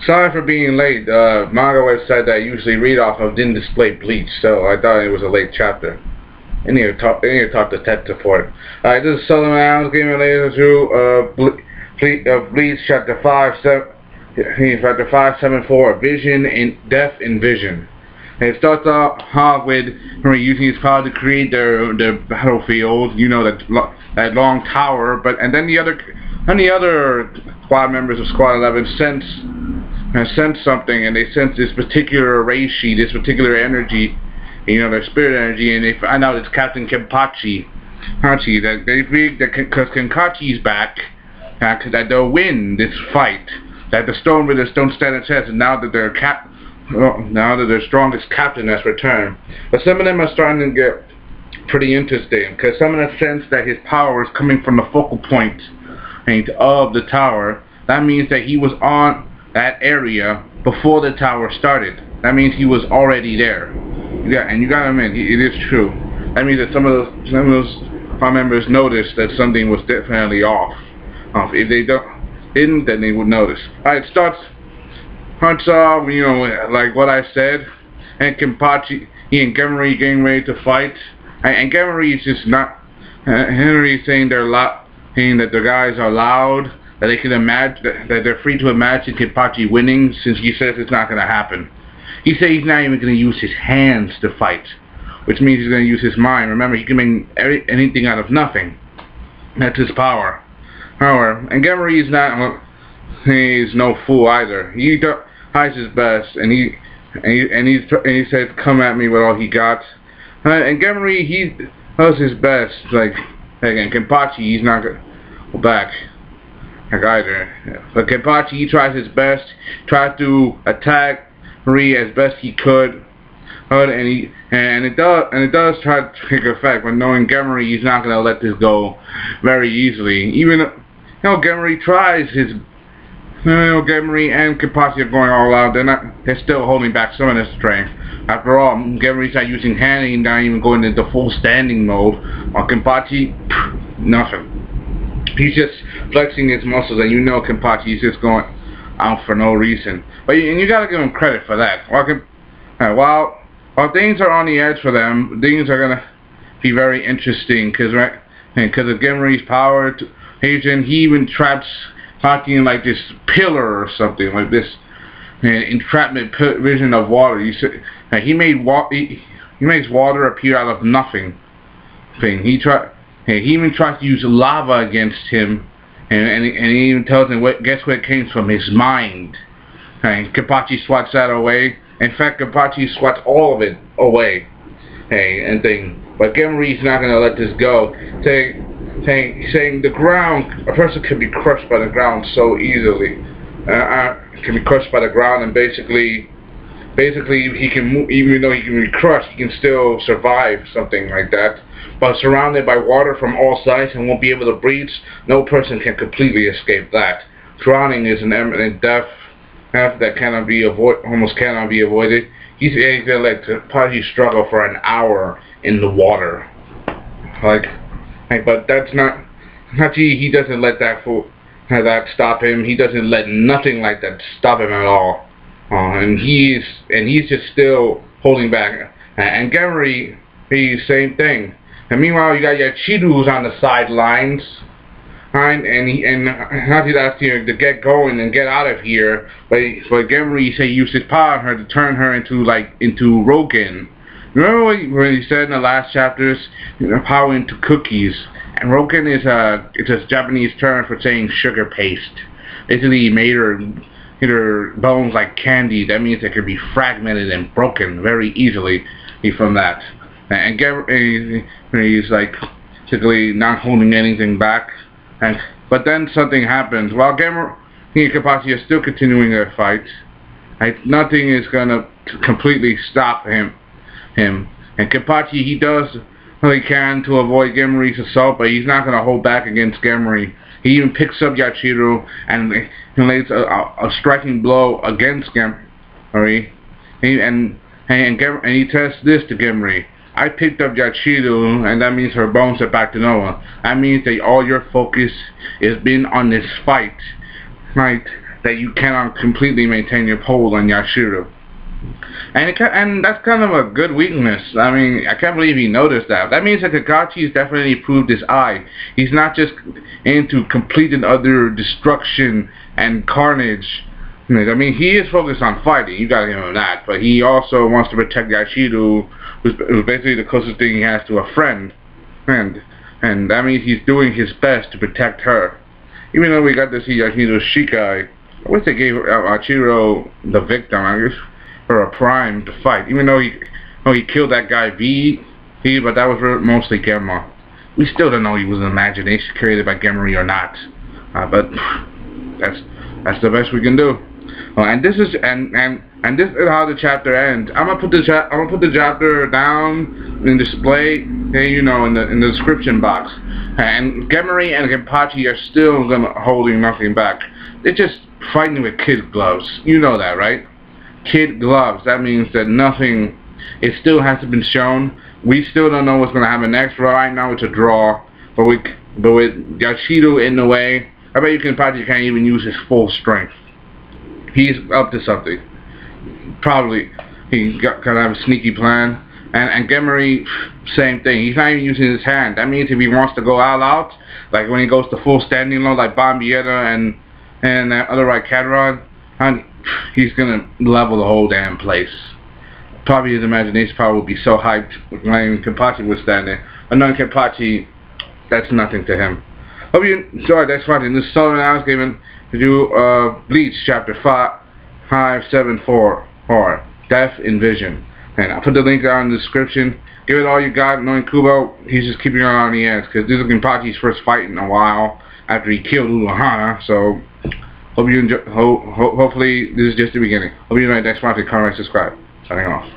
Sorry for being late. Manga website that I usually read off of didn't display Bleach, so I thought it was a late chapter. I need to talk to tech support. Alright, this is Sellavin. I was getting related to Bleach chapter 574, Vision and Death and Vision. And it starts off with using his power to create their battlefield, you know, that long tower, and then the other squad members of Squad 11 sense something, and they sense this particular reishi, this particular energy, you know, their spirit energy, and they find out it's Captain Kenpachi. That they think that because Kenpachi's back, that they'll win this fight. That the Stone Ridders don't stand a chance, and now that their strongest captain has returned. But some of them are starting to get pretty interesting, because some of them sense that his power is coming from the focal point of the tower. That means that he was on that area before the tower started. That means he was already there. Yeah, and you gotta admit, it is true. That means that some of those members noticed that something was definitely off. If they didn't, then they would notice. Alright, starts off, you know, like what I said, and Kenpachi, he and Gemori getting ready to fight, and Gemori is just not. Henry saying saying that the guys are loud, that they can imagine, that they're free to imagine Kenpachi winning, since he says it's not going to happen. He said he's not even going to use his hands to fight, which means he's going to use his mind. Remember, he can make anything out of nothing. That's his power. However, and Gemori is not. He's no fool either. He tries his best, and he says, "Come at me with all he got." And Gemori, he does his best. Like again, Kenpachi, he's not gonna go back either. But Kenpachi, he tries his best, tries to attack Marie as best he could, and it does try to take effect. But knowing Gemori, he's not gonna let this go very easily. Even Gemori tries his. Gemori and Kenpachi are going all out. They're still holding back some of their strength. After all, Gemori's not using hand, he's not even going into full standing mode. While Kenpachi, nothing. He's just flexing his muscles, and you know Kenpachi is just going out for no reason. But you gotta give him credit for that. While things are on the edge for them, things are gonna be very interesting because of Gemori's power. He even traps Kenpachi in like this pillar or something, like this entrapment vision of water. He makes water appear out of nothing. He even tries to use lava against him, and he even tells him, guess where it came from? His mind. And Kenpachi swats that away. In fact, Kenpachi swats all of it away. But Gemori's not going to let this go. Saying the ground, a person can be crushed by the ground so easily. Can be crushed by the ground, and basically he can move, even though he can be crushed, he can still survive something like that. But surrounded by water from all sides and won't be able to breathe, no person can completely escape that. Drowning is an imminent death that almost cannot be avoided. He's going to let Kenpachi struggle for an hour in the water. But that's not. He doesn't let that stop him. He doesn't let nothing like that stop him at all. And he's just still holding back. And Gemori, he's same thing. And meanwhile, you got your Chiru's on the sidelines, and Hachi's asking her to get going and get out of here. But Gemori say use his power on her to turn her into Rogen. Remember when he said in the last chapters, power into cookies? And Rogen is it's a Japanese term for saying sugar paste. Basically, he made her bones like candy. That means they could be fragmented and broken very easily from that. And he's like basically not holding anything back. But then something happens. While Gemori and Kenpachi are still continuing their fight, nothing is gonna completely stop him. And Kenpachi, he does what he can to avoid Gemori's assault, but he's not going to hold back against Gemori. He even picks up Yachiru and lays a striking blow against Gemori. And he tests this to Gemori. I picked up Yachiru, and that means her bones are back to normal. That means that all your focus has been on this fight. Right? that you cannot completely maintain your hold on Yashiro. And that's kind of a good weakness. I mean, I can't believe he noticed that. That means that Kakashi has definitely proved his eye. He's not just into complete and utter destruction and carnage. I mean, he is focused on fighting. You gotta give him that. But he also wants to protect Yashiro, who's basically the closest thing he has to a friend. And that means he's doing his best to protect her. Even though we got to see Yashiro's Shikai, I wish they gave Yashiro the victim, I guess, or a prime to fight. Even though he killed that guy but that was mostly Gemma. We still don't know he was an imagination created by Gemma or not. But that's the best we can do. And this is this is how the chapter ends. I'm gonna put the chapter down in display, in the description box. And Gemma and Kenpachi are still holding nothing back. They're just fighting with kid gloves. You know that, right? Kid gloves. That means that nothing. It still hasn't been shown. We still don't know what's gonna happen next. Right now, it's a draw. But with Yashiro in the way, I bet you Kenpachi can't even use his full strength. He's up to something. Probably he gonna have a sneaky plan. And Gemma, same thing. He's not even using his hand. That means if he wants to go all out, like when he goes to full standing low, like Bombietta and that other right Cadron, he's gonna level the whole damn place. Probably his imagination power will be so hyped when Kenpachi was standing. But knowing Kenpachi, that's nothing to him. Hope you enjoyed. That's fine. This is Sellavin. I was given to do Bleach chapter 574 or Death in Vision. And I'll put the link down in the description. Give it all you got. Knowing Kubo, he's just keeping it on the ends because this is Kenpachi's first fight in a while after he killed Uruhana. So hope you enjoy. Hopefully this is just the beginning. Hope you enjoyed. Next month, comment, subscribe. Signing off.